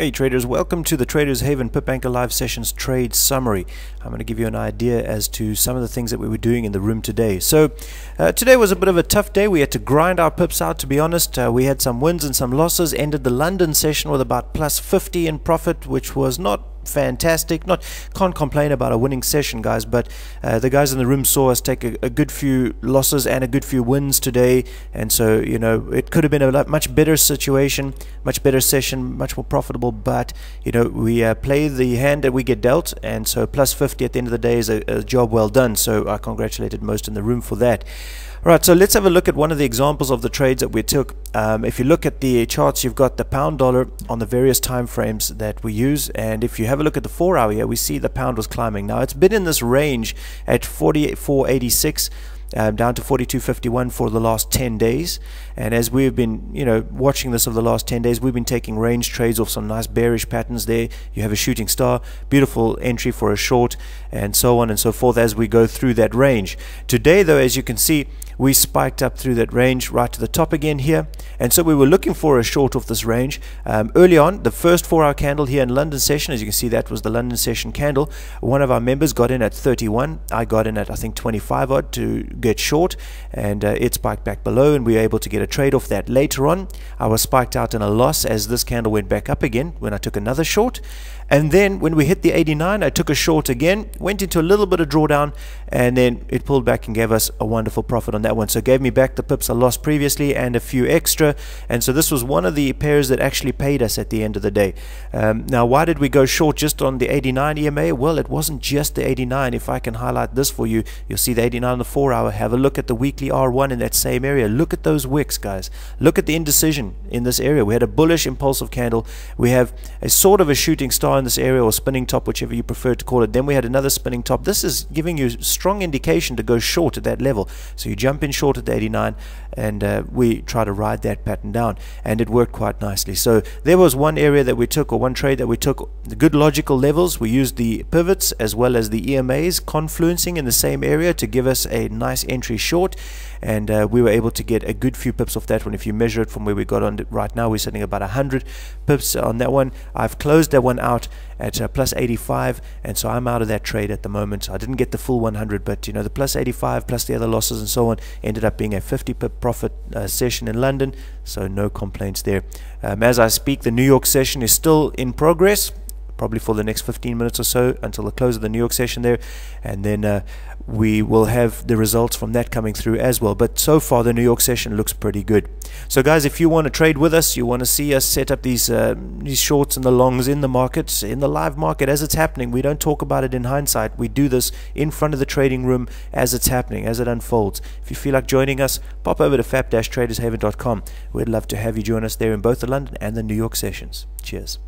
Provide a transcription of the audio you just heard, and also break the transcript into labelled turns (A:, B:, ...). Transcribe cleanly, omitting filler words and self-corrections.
A: Hey traders, welcome to the Traders Haven Pip Anchor Live Sessions trade summary. I'm going to give you an idea as to some of the things that we were doing in the room today. So today was a bit of a tough day. We had to grind our pips out, to be honest. We had some wins and some losses. Ended the London session with about plus 50 in profit, which was not fantastic. Can't complain about a winning session, guys, but the guys in the room saw us take a good few losses and a good few wins today, and so it could have been a much better situation, much better session, much more profitable, but we play the hand that we get dealt, and so plus 50 at the end of the day is a job well done. So I congratulated most in the room for that. Alright, so let's have a look at one of the examples of the trades that we took. If you look at the charts, you've got the pound dollar on the various time frames that we use, and if you have a look at the 4 hour here, we see the pound was climbing. Now it's been in this range at 44.86 down to 42.51 for the last 10 days, and as we've been watching this over the last 10 days, we've been taking range trades off some nice bearish patterns there. You have a shooting star, beautiful entry for a short, and so on and so forth as we go through that range. Today though, as you can see, we spiked up through that range right to the top again here, and so we were looking for a short off this range. Early on, the first 4 hour candle here in London session, as you can see, that was the London session candle. One of our members got in at 31. I got in at I think 25 odd to get short, and it spiked back below, and we were able to get a trade off that. Later on, I was spiked out in a loss as this candle went back up again when I took another short, and then when we hit the 89, I took a short again, went into a little bit of drawdown, and then it pulled back and gave us a wonderful profit on that one. So it gave me back the pips I lost previously and a few extra, and so this was one of the pairs that actually paid us at the end of the day. Now, why did we go short just on the 89 EMA? Well, it wasn't just the 89. If I can highlight this for you, you'll see the 89 on the 4 hour. Have a look at the weekly R1 in that same area. Look at those wicks, guys. Look at the indecision in this area. We had a bullish impulsive candle. We have a sort of a shooting star in this area, or spinning top, whichever you prefer to call it. Then we had another spinning top. This is giving you strong indication to go short at that level. So you jump in short at the 89, and we try to ride that pattern down, and it worked quite nicely. So there was one area that we took, or one trade that we took, the good logical levels. We used the pivots as well as the EMAs confluencing in the same area to give us a nice entry short, and we were able to get a good few pips off that one. If you measure it from where we got on right now, we're sitting about 100 pips on that one. I've closed that one out at plus 85, and so I'm out of that trade at the moment. I didn't get the full 100, but the plus 85 plus the other losses and so on ended up being a 50 pip profit session in London, so no complaints there. As I speak, the New York session is still in progress, probably for the next 15 minutes or so until the close of the New York session there, and then we will have the results from that coming through as well. But so far the New York session looks pretty good. So guys, if you want to trade with us, you want to see us set up these shorts and the longs in the markets, in the live market as it's happening. We don't talk about it in hindsight. We do this in front of the trading room as it's happening, as it unfolds. If you feel like joining us, pop over to fap-tradershaven.com. We'd love to have you join us there in both the London and the New York sessions. Cheers.